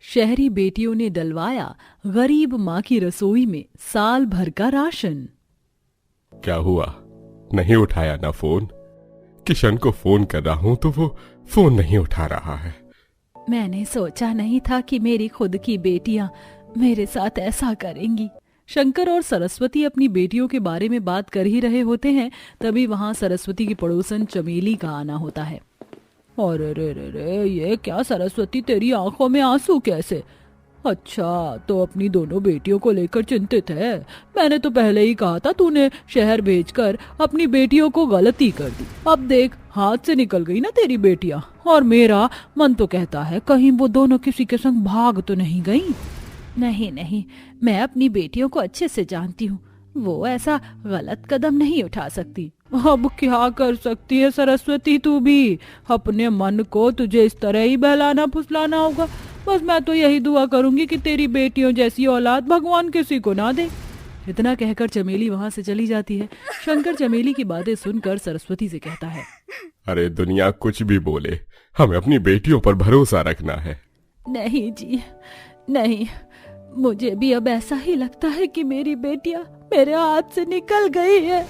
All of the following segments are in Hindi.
शहरी बेटियों ने डलवाया गरीब माँ की रसोई में साल भर का राशन। क्या हुआ, नहीं उठाया ना फोन? किशन को फोन कर रहा हूं तो वो फोन नहीं उठा रहा है। मैंने सोचा नहीं था कि मेरी खुद की बेटियां मेरे साथ ऐसा करेंगी। शंकर और सरस्वती अपनी बेटियों के बारे में बात कर ही रहे होते हैं, तभी वहां सरस्वती की पड़ोसन चमेली का आना होता है। और रे रे रे, ये क्या सरस्वती, तेरी आंखों में आंसू कैसे? अच्छा, तो अपनी दोनों बेटियों को लेकर चिंतित है। मैंने तो पहले ही कहा था तूने शहर भेजकर अपनी बेटियों को गलती कर दी। अब देख, हाथ से निकल गई ना तेरी बेटियां, और मेरा मन तो कहता है कहीं वो दोनों किसी के संग भाग तो नहीं गई। नहीं नहीं, मैं अपनी बेटियों को अच्छे से जानती हूँ, वो ऐसा गलत कदम नहीं उठा सकती। अब क्या कर सकती है सरस्वती, तू भी अपने मन को तुझे इस तरह ही बहलाना फुसलाना होगा। बस मैं तो यही दुआ करूंगी कि तेरी बेटियों जैसी औलाद भगवान किसी को ना दे। इतना कहकर चमेली वहां से चली जाती है। शंकर चमेली की बातें सुनकर सरस्वती से कहता है, अरे दुनिया कुछ भी बोले, हमें अपनी बेटियों पर भरोसा रखना है। नहीं जी नहीं, मुझे भी अब ऐसा ही लगता है कि मेरी बेटियां मेरे हाथ से निकल गई है।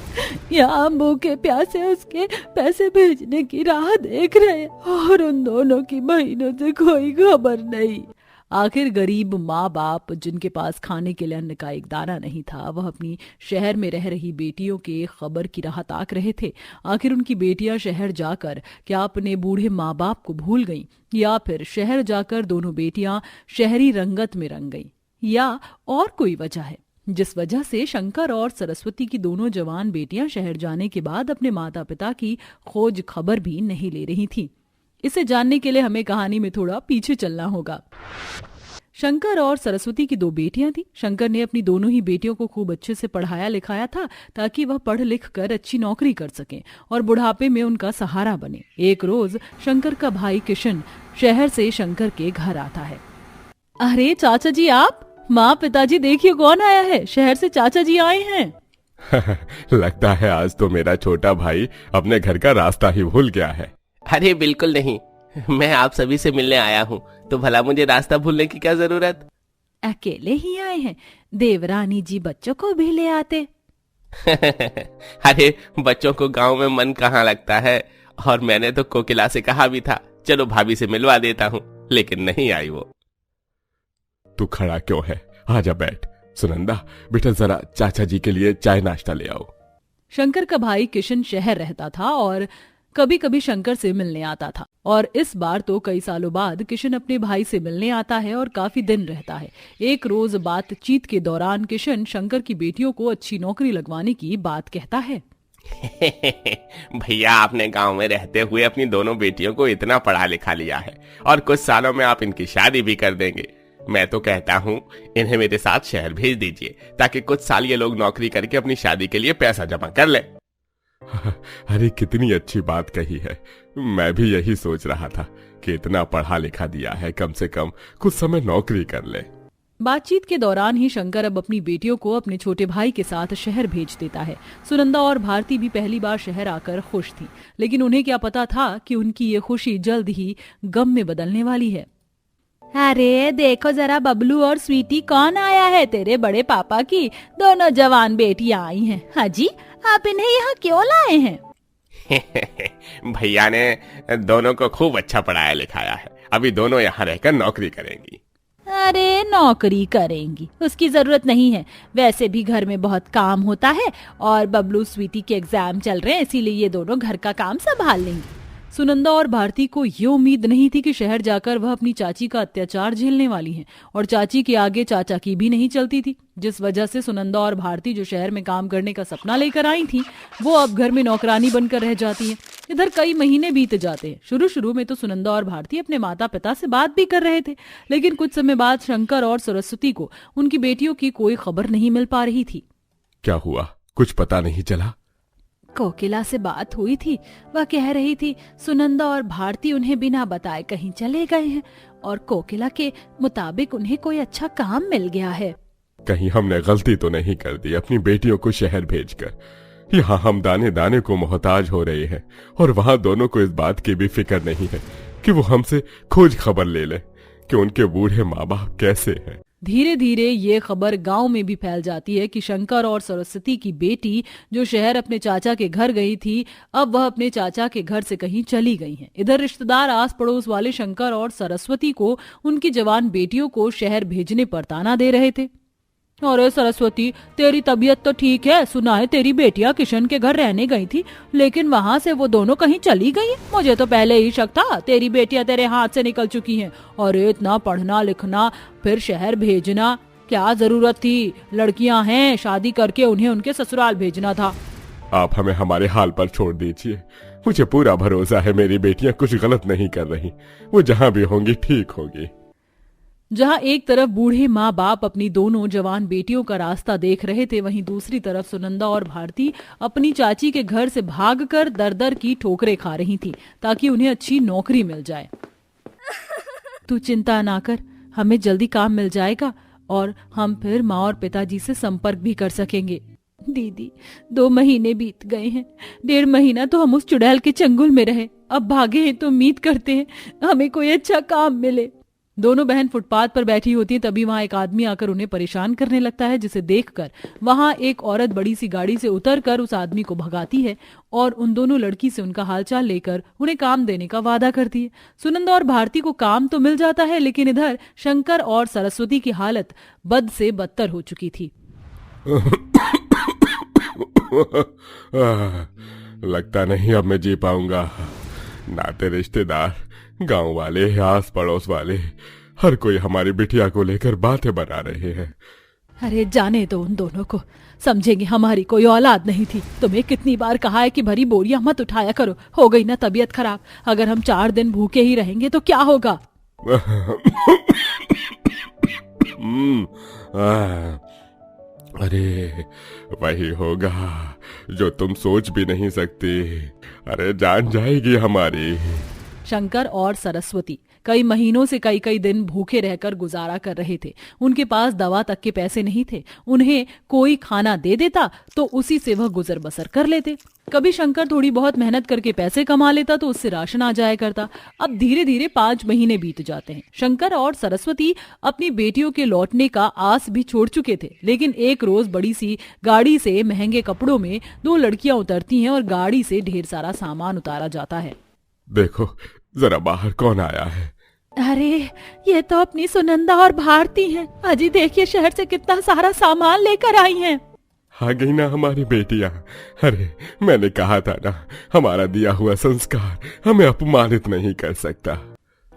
यहाँ भूखे प्यासे उसके पैसे भेजने की राह देख रहे हैं और उन दोनों की बहनों से कोई खबर नहीं। आखिर गरीब माँ बाप जिनके पास खाने के लिए अन्न का एक दाना नहीं था, वह अपनी शहर में रह रही बेटियों के खबर की राह ताक रहे थे। आखिर उनकी बेटियां शहर जाकर क्या अपने बूढ़े माँ बाप को भूल गईं, या फिर शहर जाकर दोनों बेटियां शहरी रंगत में रंग गईं, या और कोई वजह है जिस वजह से शंकर और सरस्वती की दोनों जवान बेटियां शहर जाने के बाद अपने माता पिता की खोज खबर भी नहीं ले रही थीं। इसे जानने के लिए हमें कहानी में थोड़ा पीछे चलना होगा। शंकर और सरस्वती की दो बेटियां थीं। शंकर ने अपनी दोनों ही बेटियों को खूब अच्छे से पढ़ाया लिखाया था ताकि वह पढ़ लिख कर अच्छी नौकरी कर सकें और बुढ़ापे में उनका सहारा बने। एक रोज शंकर का भाई किशन शहर से शंकर के घर आता है। अरे चाचा जी, आप? माँ पिताजी, देखिए कौन आया है, शहर से चाचा जी आए हैं। लगता है आज तो मेरा छोटा भाई अपने घर का रास्ता ही भूल गया है। अरे बिल्कुल नहीं, मैं आप सभी से मिलने आया हूँ, तो भला मुझे रास्ता भूलने की क्या जरूरत? अकेले ही आए हैं? देवरानी जी बच्चों को भी ले आते। अरे बच्चों को गांव में मन कहाँ लगता है, और मैंने तो कोकिला से कहा भी था चलो भाभी से मिलवा देता हूँ, लेकिन नहीं आई वो। तू खड़ा क्यों है, आजा बैठ। सुनंदा बेटा, जरा चाचा जी के लिए चाय नाश्ता ले आओ। शंकर का भाई किशन शहर रहता था और कभी कभी शंकर से मिलने आता था, और इस बार तो कई सालों बाद किशन अपने भाई से मिलने आता है और काफी दिन रहता है। एक रोज बातचीत के दौरान किशन शंकर की बेटियों को अच्छी नौकरी लगवाने की बात कहता है। भैया, आपने गांव में रहते हुए अपनी दोनों बेटियों को इतना पढ़ा लिखा लिया है और कुछ सालों में आप इनकी शादी भी कर देंगे। मैं तो कहता हूँ इन्हें मेरे साथ शहर भेज दीजिए ताकि कुछ साल ये लोग नौकरी करके अपनी शादी के लिए पैसा जमा कर ले। अरे कितनी अच्छी बात कही है, मैं भी यही सोच रहा था कि इतना पढ़ा लिखा दिया है, कम से कम कुछ समय नौकरी कर ले। बातचीत के दौरान ही शंकर अब अपनी बेटियों को अपने छोटे भाई के साथ शहर भेज देता है। सुनंदा और भारती भी पहली बार शहर आकर खुश थी, लेकिन उन्हें क्या पता था कि उनकी ये खुशी जल्द ही गम में बदलने वाली है। अरे देखो जरा, बबलू और स्वीटी कौन आया है? तेरे बड़े पापा की दोनों जवान बेटियां आई हैं। हाजी, आप इन्हें यहाँ क्यों लाए हैं? भैया ने दोनों को खूब अच्छा पढ़ाया लिखाया है, अभी दोनों यहाँ रहकर नौकरी करेंगी। अरे नौकरी करेंगी, उसकी जरूरत नहीं है। वैसे भी घर में बहुत काम होता है और बबलू स्वीटी के एग्जाम चल रहे हैं, इसीलिए ये दोनों घर का काम संभाल लेंगी। सुनंदा और भारती को ये उम्मीद नहीं थी कि शहर जाकर वह अपनी चाची का अत्याचार झेलने वाली हैं, और चाची के आगे चाचा की भी नहीं चलती थी, जिस वजह से सुनंदा और भारती जो शहर में काम करने का सपना लेकर आई थी, वो अब घर में नौकरानी बनकर रह जाती हैं। इधर कई महीने बीत जाते हैं। शुरू में तो सुनंदा और भारती अपने माता पिता से बात भी कर रहे थे, लेकिन कुछ समय बाद शंकर और सरस्वती को उनकी बेटियों की कोई खबर नहीं मिल पा रही थी। क्या हुआ, कुछ पता नहीं चला? कोकिला से बात हुई थी, वह कह रही थी सुनंदा और भारती उन्हें बिना बताए कहीं चले गए हैं, और कोकिला के मुताबिक उन्हें कोई अच्छा काम मिल गया है। कहीं हमने गलती तो नहीं कर दी अपनी बेटियों को शहर भेजकर? यहाँ हम दाने दाने को मोहताज हो रहे हैं, और वहाँ दोनों को इस बात की भी फिक्र नहीं है कि वो हमसे खोज खबर ले ले। कि उनके बूढ़े माँ बाप कैसे हैं। धीरे धीरे ये खबर गांव में भी फैल जाती है कि शंकर और सरस्वती की बेटी जो शहर अपने चाचा के घर गई थी, अब वह अपने चाचा के घर से कहीं चली गई हैं। इधर रिश्तेदार आस पड़ोस वाले शंकर और सरस्वती को उनकी जवान बेटियों को शहर भेजने पर ताना दे रहे थे। अरे सरस्वती, तेरी तबीयत तो ठीक है, सुना है तेरी बेटियां किशन के घर रहने गई थी, लेकिन वहां से वो दोनों कहीं चली गई। मुझे तो पहले ही शक था तेरी बेटियां तेरे हाथ से निकल चुकी हैं। और इतना पढ़ना लिखना फिर शहर भेजना, क्या जरूरत थी? लड़कियां हैं, शादी करके उन्हें उनके ससुराल भेजना था। आप हमें हमारे हाल पर छोड़ दीजिए। मुझे पूरा भरोसा है मेरी बेटियां कुछ गलत नहीं कर रही, वो जहाँ भी होंगी ठीक होगी। जहां एक तरफ बूढ़े माँ बाप अपनी दोनों जवान बेटियों का रास्ता देख रहे थे, वहीं दूसरी तरफ सुनंदा और भारती अपनी चाची के घर से भागकर दर दर की ठोकरें खा रही थी ताकि उन्हें अच्छी नौकरी मिल जाए। तू चिंता ना कर, हमें जल्दी काम मिल जाएगा और हम फिर माँ और पिताजी से संपर्क भी कर सकेंगे। दीदी, 2 महीने बीत गए हैं, 1.5 महीना तो हम उस चुड़ैल के चंगुल में रहे, अब भागे हैं तो उम्मीद करते हैं हमें कोई अच्छा काम मिले। दोनों बहन फुटपाथ पर बैठी होती है, तभी वहां एक आदमी आकर उन्हें परेशान करने लगता है, जिसे देखकर वहां एक औरत बड़ी सी गाड़ी से उतरकर उस आदमी को भगाती है और उन दोनों लड़की से उनका हालचाल लेकर उन्हें काम देने का वादा करती है। सुनंदा और भारती को काम तो मिल जाता है, लेकिन इधर शंकर और सरस्वती की हालत बद से बदतर हो चुकी थी। लगता नहीं अब मैं जी पाऊंगा। नाते रिश्तेदार, गांव वाले, आस पड़ोस वाले, हर कोई हमारी बिटिया को लेकर बातें बना रहे हैं। अरे जाने दो उन दोनों को, समझेंगे हमारी कोई औलाद नहीं थी। तुम्हें कितनी बार कहा है कि भरी बोरियां मत उठाया करो, हो गई ना तबीयत खराब। अगर हम 4 दिन भूखे ही रहेंगे तो क्या होगा? अरे वही होगा जो तुम सोच भी नहीं सकती। अरे जान जाएगी हमारी। शंकर और सरस्वती कई महीनों से कई दिन भूखे रहकर गुजारा कर रहे थे। उनके पास दवा तक के पैसे नहीं थे। उन्हें कोई खाना दे देता तो उसी से वह गुजर बसर कर लेते। कभी शंकर थोड़ी बहुत मेहनत करके पैसे कमा लेता तो उससे राशन आ जाया करता। अब धीरे धीरे 5 महीने बीत जाते हैं। शंकर और सरस्वती अपनी बेटियों के लौटने का आस भी छोड़ चुके थे, लेकिन एक रोज बड़ी सी गाड़ी से महंगे कपड़ों में 2 लड़कियां उतरती हैं और गाड़ी से ढेर सारा सामान उतारा जाता है। देखो जरा बाहर कौन आया है। अरे ये तो अपनी सुनंदा और भारती हैं। अजी देखिए शहर से कितना सारा सामान लेकर आई हैं। आ गई ना हमारी बेटियां। अरे मैंने कहा था ना, हमारा दिया हुआ संस्कार हमें अपमानित नहीं कर सकता।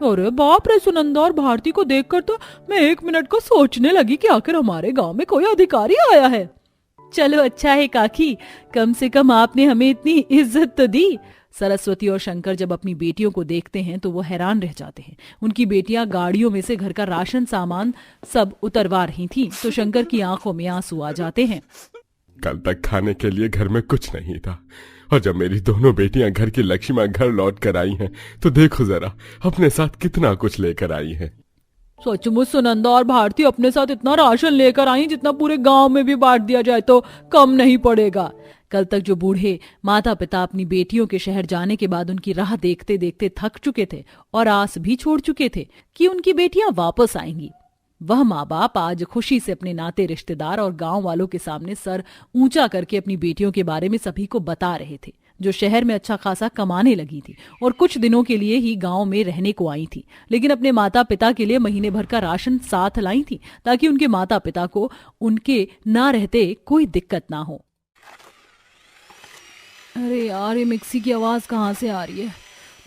अरे बाप रे, सुनंदा और भारती को देखकर तो मैं 1 मिनट को सोचने लगी कि आखिर हमारे गांव में कोई अधिकारी आया है। चलो अच्छा है काकी, कम से कम आपने हमें इतनी इज्जत तो दी। सरस्वती और शंकर जब अपनी बेटियों को देखते हैं तो वो हैरान रह जाते हैं। उनकी बेटियां गाड़ियों में से घर का राशन सामान सब उतरवा रही थीं, तो शंकर की आंखों में आंसू आ जाते हैं। कल तक खाने के लिए घर में कुछ नहीं था, और जब मेरी दोनों बेटियां घर की लक्ष्मी घर लौट कर आई हैं, तो देखो जरा अपने साथ कितना कुछ लेकर आई हैं। सचमुच सुनंदा और भारती अपने साथ इतना राशन लेकर आई जितना पूरे गांव में भी बांट दिया जाए तो कम नहीं पड़ेगा। कल तक जो बूढ़े माता पिता अपनी बेटियों के शहर जाने के बाद उनकी राह देखते देखते थक चुके थे और आस भी छोड़ चुके थे कि उनकी बेटियां वापस आएंगी, वह माँ बाप आज खुशी से अपने नाते रिश्तेदार और गांव वालों के सामने सर ऊंचा करके अपनी बेटियों के बारे में सभी को बता रहे थे, जो शहर में अच्छा खासा कमाने लगी थी और कुछ दिनों के लिए ही गांव में रहने को आई थी, लेकिन अपने माता पिता के लिए महीने भर का राशन साथ लाई थी ताकि उनके माता पिता को उनके ना रहते कोई दिक्कत ना हो। अरे यार, ये मिक्सी की आवाज कहाँ से आ रही है?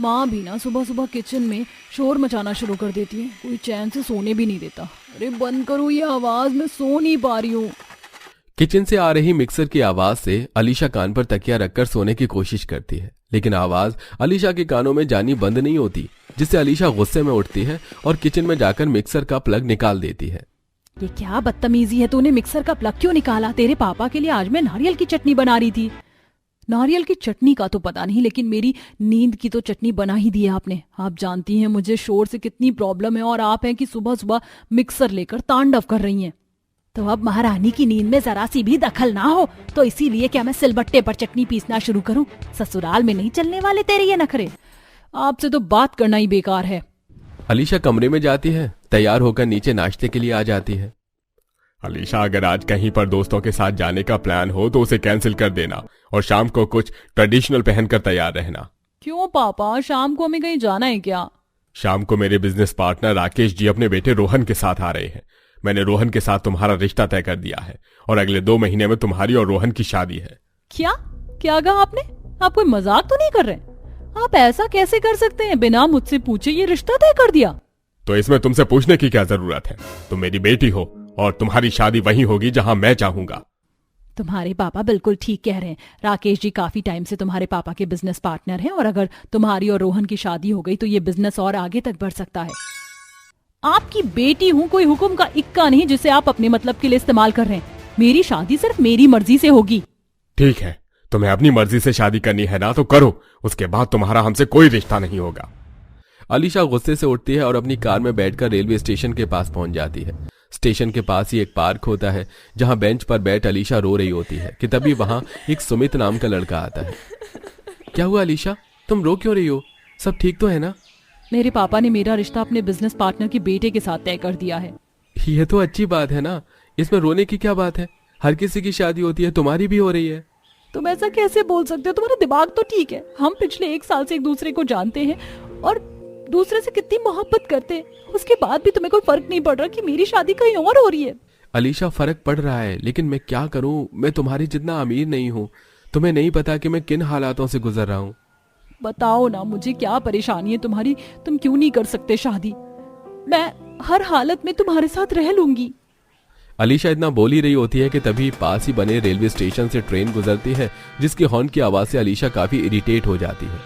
माँ भी ना सुबह सुबह किचन में शोर मचाना शुरू कर देती है, कोई चैन से सोने भी नहीं देता। अरे बंद करो ये आवाज, मैं सो नहीं पा रही हूँ। किचन से आ रही मिक्सर की आवाज से अलीशा कान पर तकिया रखकर सोने की कोशिश करती है, लेकिन आवाज अलीशा के कानों में जानी बंद नहीं होती, जिससे अलीशा गुस्से में उठती है और किचन में जाकर मिक्सर का प्लग निकाल देती है। ये क्या बदतमीजी है, तूने मिक्सर का प्लग क्यों निकाला? तेरे पापा के लिए आज मैं नारियल की चटनी बना रही थी। नारियल की चटनी का तो पता नहीं, लेकिन मेरी नींद की तो चटनी बना ही दी है आपने। आप जानती हैं मुझे शोर से कितनी प्रॉब्लम है और आप हैं कि सुबह सुबह मिक्सर लेकर तांडव कर रही हैं। तो अब महारानी की नींद में जरा सी भी दखल ना हो, तो इसीलिए क्या मैं सिलबट्टे पर चटनी पीसना शुरू करूं? ससुराल में नहीं चलने वाले तेरे ये नखरे। आपसे तो बात करना ही बेकार है। अलीशा कमरे में जाती है, तैयार होकर नीचे नाश्ते के लिए आ जाती है। अलीशा, अगर आज कहीं पर दोस्तों के साथ जाने का प्लान हो तो उसे कैंसिल कर देना और शाम को कुछ ट्रेडिशनल पहनकर तैयार रहना। क्यों पापा, शाम को हमें कहीं जाना है क्या? शाम को मेरे बिजनेस पार्टनर राकेश जी अपने बेटे रोहन के साथ आ रहे हैं। मैंने रोहन के साथ तुम्हारा रिश्ता तय कर दिया है और अगले 2 महीने में तुम्हारी और रोहन की शादी है। क्या क्या कहा आपने? आप कोई मजाक तो नहीं कर रहे? आप ऐसा कैसे कर सकते हैं? बिना मुझसे पूछे ये रिश्ता तय कर दिया? तो इसमें तुमसे पूछने की क्या जरूरत है? तुम मेरी बेटी हो और तुम्हारी शादी वहीं होगी जहां मैं चाहूंगा। तुम्हारे पापा बिल्कुल ठीक कह रहे हैं। राकेश जी काफी टाइम से तुम्हारे पापा के बिजनेस पार्टनर हैं और अगर तुम्हारी और रोहन की शादी हो गई तो ये बिजनेस और आगे तक बढ़ सकता है। आपकी बेटी हूँ, कोई हुक्म का इक्का नहीं जिसे आप अपने मतलब के लिए इस्तेमाल कर रहे हैं। मेरी शादी सिर्फ मेरी मर्जी से होगी। ठीक है, तुम्हें अपनी मर्जी से शादी करनी है ना तो करो, उसके बाद तुम्हारा हमसे कोई रिश्ता नहीं होगा। अलीशा गुस्से से उठती है और अपनी कार में बैठकर रेलवे स्टेशन के पास पहुंच जाती है। स्टेशन के पास ही एक पार्क होता है जहां बेंच पर बैठ अलीशा रो रही होती है कि तभी वहां एक सुमित नाम का लड़का आता है। क्या हुआ अलीशा, तुम रो क्यों रही हो? सब ठीक तो है ना? मेरे पापा ने मेरा रिश्ता अपने बिजनेस पार्टनर के बेटे के साथ तय कर दिया है। ये तो अच्छी बात है ना, इसमें रोने की क्या बात है? हर किसी की शादी होती है, तुम्हारी भी हो रही है। तुम ऐसा कैसे बोल सकते हो? तुम्हारा दिमाग तो ठीक है। हम पिछले 1 साल से एक दूसरे को जानते हैं और दूसरे से कितनी मोहब्बत करते हैं, उसके बाद भी तुम्हें कोई फर्क नहीं पड़ रहा कि मेरी शादी कहीं और हो रही है। अलीशा, फर्क पड़ रहा है, लेकिन मैं क्या करूं? मैं तुम्हारी जितना अमीर नहीं हूं। तुम्हें नहीं पता कि मैं किन हालातों से गुजर रहा हूं। बताओ ना, मुझे क्या परेशानी है तुम्हारी? तुम क्यों नहीं कर सकते शादी? मैं हर हालत में तुम्हारे साथ रह लूंगी। अलीशा इतना बोल ही रही होती है कि तभी पास ही बने रेलवे स्टेशन से ट्रेन गुजरती है, जिसकी हॉर्न की आवाज से अलीशा काफी इरिटेट हो जाती है।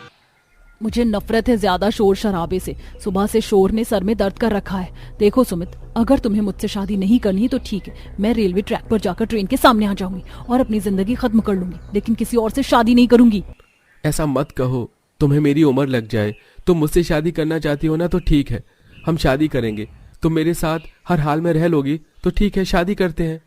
मुझे नफरत है ज्यादा शोर शराबे से। सुबह से शोर ने सर में दर्द कर रखा है। देखो सुमित, अगर तुम्हें मुझसे शादी नहीं करनी तो ठीक है, मैं रेलवे ट्रैक पर जाकर ट्रेन के सामने आ जाऊंगी और अपनी जिंदगी खत्म कर लूंगी, लेकिन किसी और से शादी नहीं करूंगी। ऐसा मत कहो, तुम्हें मेरी उम्र लग जाए। तुम मुझसे शादी करना चाहती हो ना तो ठीक है, हम शादी करेंगे। तुम मेरे साथ हर हाल में रह लोगी तो ठीक है, शादी करते हैं।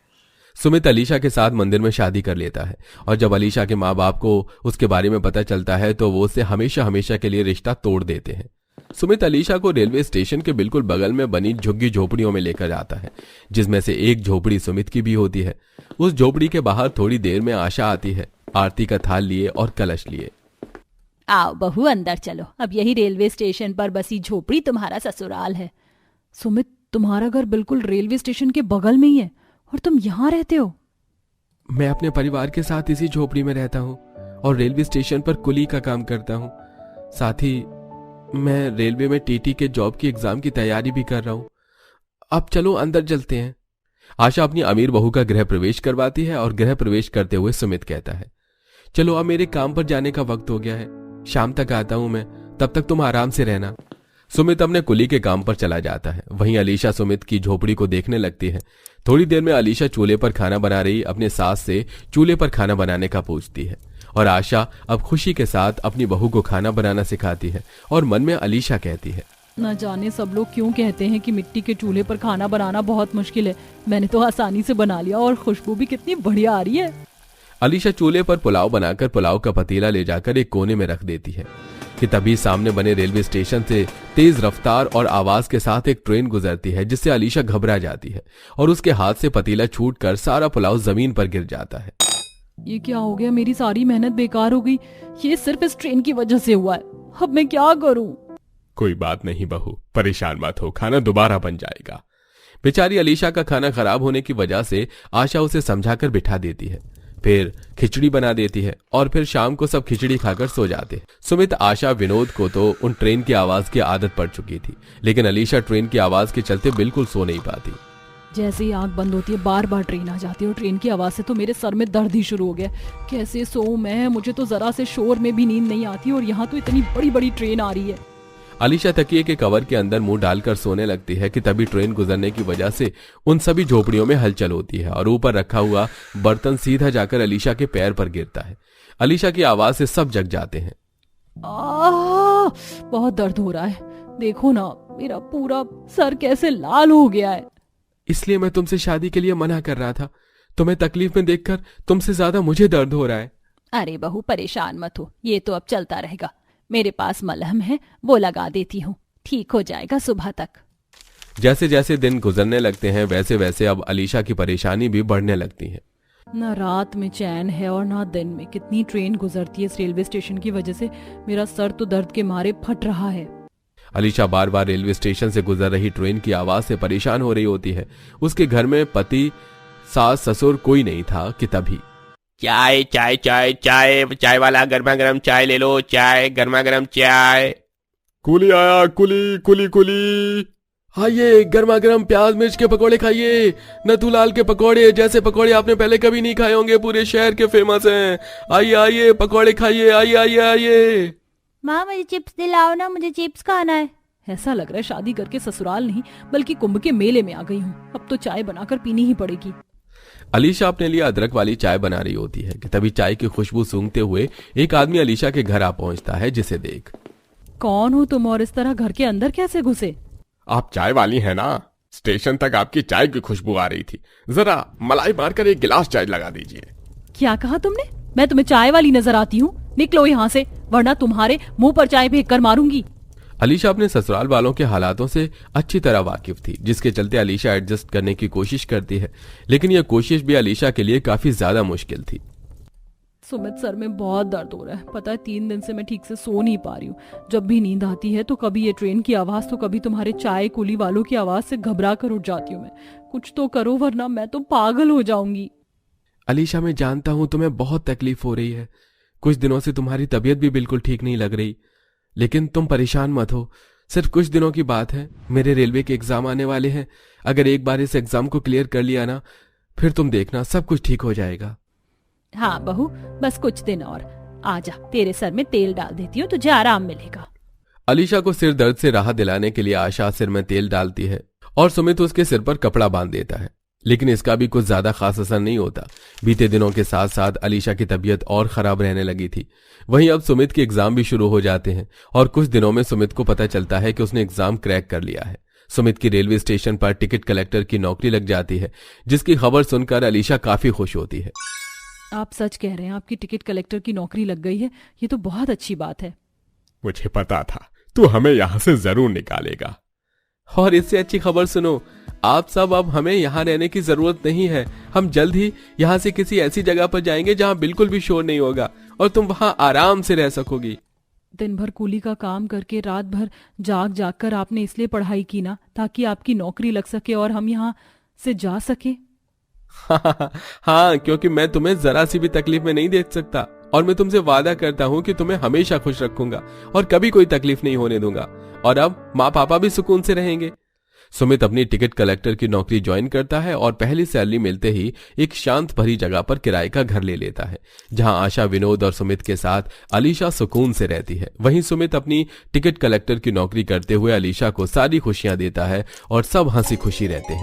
सुमित अलीशा के साथ मंदिर में शादी कर लेता है और जब अलीशा के माँ बाप को उसके बारे में पता चलता है तो वो उससे हमेशा हमेशा के लिए रिश्ता तोड़ देते हैं। सुमित अलीशा को रेलवे स्टेशन के बिल्कुल बगल में बनी झुग्गी झोपड़ियों में लेकर जाता है, जिसमें से एक झोपड़ी सुमित की भी होती है। उस झोपड़ी के बाहर थोड़ी देर में आशा आती है, आरती का थाल लिए और कलश लिए। आओ बहू, अंदर चलो। अब यही रेलवे स्टेशन पर बसी झोपड़ी तुम्हारा ससुराल है। सुमित, तुम्हारा घर बिल्कुल रेलवे स्टेशन के बगल में ही है और तुम यहाँ रहते हो? मैं अपने परिवार के साथ इसी झोपड़ी में रहता हूँ और रेलवे स्टेशन पर कुली का काम करता हूँ। साथ ही मैं रेलवे में टीटी के जॉब की एग्जाम की तैयारी भी कर रहा हूँ। अब चलो अंदर चलते हैं। आशा अपनी अमीर बहू का गृह प्रवेश करवाती है और गृह प्रवेश करते हुए सुमित कहता है, चलो अब मेरे काम पर जाने का वक्त हो गया है, शाम तक आता हूं मैं, तब तक तुम आराम से रहना। सुमित अपने कुली के काम पर चला जाता है। वहीं अलीशा सुमित की झोपड़ी को देखने लगती है। थोड़ी देर में अलीशा चूल्हे पर खाना बना रही अपने सास से चूल्हे पर खाना बनाने का पूछती है और आशा अब खुशी के साथ अपनी बहू को खाना बनाना सिखाती है और मन में अलीशा कहती है, न जाने सब लोग क्यों कहते हैं कि मिट्टी के चूल्हे पर खाना बनाना बहुत मुश्किल है। मैंने तो आसानी से बना लिया और खुशबू भी कितनी बढ़िया आ रही है। अलीशा चूल्हे पर पुलाव बनाकर पुलाव का पतीला ले जाकर एक कोने में रख देती है कि तभी सामने बने रेलवे स्टेशन से तेज रफ्तार और आवाज के साथ एक ट्रेन गुजरती है, जिससे अलीशा घबरा जाती है और उसके हाथ से पतीला छूटकर सारा पुलाव जमीन पर गिर जाता है। ये क्या हो गया? मेरी सारी मेहनत बेकार हो गई। ये सिर्फ इस ट्रेन की वजह से हुआ है। अब मैं क्या करूं? कोई बात नहीं बहू, परेशान मत हो, खाना दोबारा बन जाएगा। बेचारी अलीशा का खाना खराब होने की वजह से आशा उसे समझाकर बिठा देती है, फिर खिचड़ी बना देती है और फिर शाम को सब खिचड़ी खाकर सो जाते। सुमित, आशा, विनोद को तो उन ट्रेन की आवाज की आदत पड़ चुकी थी, लेकिन अलीशा ट्रेन की आवाज के चलते बिल्कुल सो नहीं पाती। जैसे ही आंख बंद होती है बार बार ट्रेन आ जाती है और ट्रेन की आवाज से तो मेरे सर में दर्द ही शुरू हो गया। कैसे सोऊं मैं? मुझे तो जरा से शोर में भी नींद नहीं आती और यहाँ तो इतनी बड़ी बड़ी ट्रेन आ रही है। अलीशा तकिए के कवर के अंदर मुंह डालकर सोने लगती है कि तभी ट्रेन गुजरने की वजह से उन सभी झोपड़ियों में हलचल होती है और ऊपर रखा हुआ बर्तन सीधा जाकर अलीशा के पैर पर गिरता है। अलीशा की आवाज से सब जग जाते हैं। बहुत दर्द हो रहा है। देखो ना, मेरा पूरा सर कैसे लाल हो गया है। इसलिए मैं तुमसे शादी के लिए मना कर रहा था। तुम्हें तकलीफ में देखकर तुमसे ज्यादा मुझे दर्द हो रहा है। अरे बहू, परेशान मत हो, ये तो अब चलता रहेगा। मेरे पास मलहम है, वो लगा देती हूँ। ठीक हो जाएगा सुबह तक। जैसे जैसे दिन गुजरने लगते हैं वैसे वैसे अब अलीशा की परेशानी भी बढ़ने लगती है। ना रात में चैन है और ना दिन में। कितनी ट्रेन गुजरती है इस रेलवे स्टेशन की वजह से, मेरा सर तो दर्द के मारे फट रहा है। अलीशा बार बार रेलवे स्टेशन से गुजर रही ट्रेन की आवाज से परेशान हो रही होती है। उसके घर में पति, सास, ससुर कोई नहीं था कि तभी चाय चाय चाय चाय, चाय वाला गर्मा गर्म चाय ले लो, चाय गर्मा गर्म चाय। कुली आया, कुली कुली कुली। आइए, गर्मा गर्म प्याज मिर्च के पकोड़े खाइए। नथुलाल के पकोड़े जैसे पकोड़े आपने पहले कभी नहीं खाए होंगे, पूरे शहर के फेमस हैं। आइए आइए, पकोड़े खाइए, आइए आइए आइए। माँ मुझे चिप्स दिलाओ ना, मुझे चिप्स खाना है। ऐसा लग रहा है शादी करके ससुराल नहीं बल्कि कुंभ के मेले में आ गई हूँ। अब तो चाय बनाकर पीनी ही पड़ेगी। अलीशा अपने लिए अदरक वाली चाय बना रही होती है कि तभी चाय की खुशबू सूंघते हुए एक आदमी अलीशा के घर आ पहुंचता है, जिसे देख कौन हो तुम और इस तरह घर के अंदर कैसे घुसे? आप चाय वाली हैं ना? स्टेशन तक आपकी चाय की खुशबू आ रही थी, जरा मलाई मारकर एक गिलास चाय लगा दीजिए। क्या कहा तुमने? मैं तुम्हें चाय वाली नजर आती हूँ? निकलो यहाँ से, वरना तुम्हारे मुंह पर चाय फेंक कर मारूंगी। अलीशा अपने ससुराल वालों के हालातों से अच्छी तरह वाकिफ थी, जिसके चलते अलीशा एडजस्ट करने की कोशिश करती है, लेकिन यह कोशिश भी अलीशा के लिए काफी ज्यादा मुश्किल थी। सुमित, सर में बहुत दर्द हो रहा है। पता है 3 दिन से मैं ठीक से सो नहीं पा रही हूँ। जब भी नींद आती है तो कभी ये ट्रेन की आवाज तो कभी तुम्हारे चाय कुली वालों की आवाज से घबरा कर उठ जाती हूँ मैं। कुछ तो करो वरना मैं तो पागल हो जाऊंगी। अलीशा, मैं जानता हूं तुम्हें बहुत तकलीफ हो रही है। कुछ दिनों से तुम्हारी तबीयत भी बिल्कुल ठीक नहीं लग रही, लेकिन तुम परेशान मत हो। सिर्फ कुछ दिनों की बात है। मेरे रेलवे के एग्जाम आने वाले हैं। अगर एक बार इस एग्जाम को क्लियर कर लिया ना, फिर तुम देखना सब कुछ ठीक हो जाएगा। हाँ बहू, बस कुछ दिन और। आजा, तेरे सर में तेल डाल देती हूँ, तुझे आराम मिलेगा। अलीशा को सिर दर्द से राहत दिलाने के लिए आशा सिर में तेल डालती है और सुमित उसके सिर पर कपड़ा बांध देता है, लेकिन इसका भी कुछ ज्यादा खास असर नहीं होता। बीते दिनों के साथ साथ अलीशा की तबीयत और खराब रहने लगी थी। वहीं अब सुमित के एग्जाम भी शुरू हो जाते हैं और कुछ दिनों में सुमित को पता चलता है कि उसने एग्जाम क्रैक कर लिया है। सुमित की रेलवे स्टेशन पर टिकट कलेक्टर की नौकरी लग जाती है, जिसकी खबर सुनकर अलीशा काफी खुश होती है। आप सच कह रहे हैं, आपकी टिकट कलेक्टर की नौकरी लग गई है? ये तो बहुत अच्छी बात है। मुझे पता था तू हमें यहाँ से जरूर निकालेगा। और इससे अच्छी खबर सुनो, आप सब अब हमें यहाँ रहने की जरूरत नहीं है। हम जल्द ही यहाँ से किसी ऐसी जगह पर जाएंगे जहाँ बिल्कुल भी शोर नहीं होगा और तुम वहाँ आराम से रह सकोगी। दिन भर कूली का काम करके रात भर जाग जाग कर आपने इसलिए पढ़ाई की ना, ताकि आपकी नौकरी लग सके और हम यहाँ से जा सके। हाँ, क्योंकि मैं तुम्हें जरा सी भी तकलीफ में नहीं देख सकता और मैं तुमसे वादा करता हूँ कि तुम्हें हमेशा खुश रखूंगा और कभी कोई तकलीफ नहीं होने दूंगा। और अब माँ पापा भी सुकून से रहेंगे। सुमित अपनी टिकट कलेक्टर की नौकरी ज्वाइन करता है और पहली सैलरी मिलते ही एक शांत भरी जगह पर किराए का घर ले लेता है, जहां आशा, विनोद और सुमित के साथ अलीशा सुकून से रहती है। वहीं सुमित अपनी टिकट कलेक्टर की नौकरी करते हुए अलीशा को सारी खुशियां देता है और सब हंसी खुशी रहते हैं।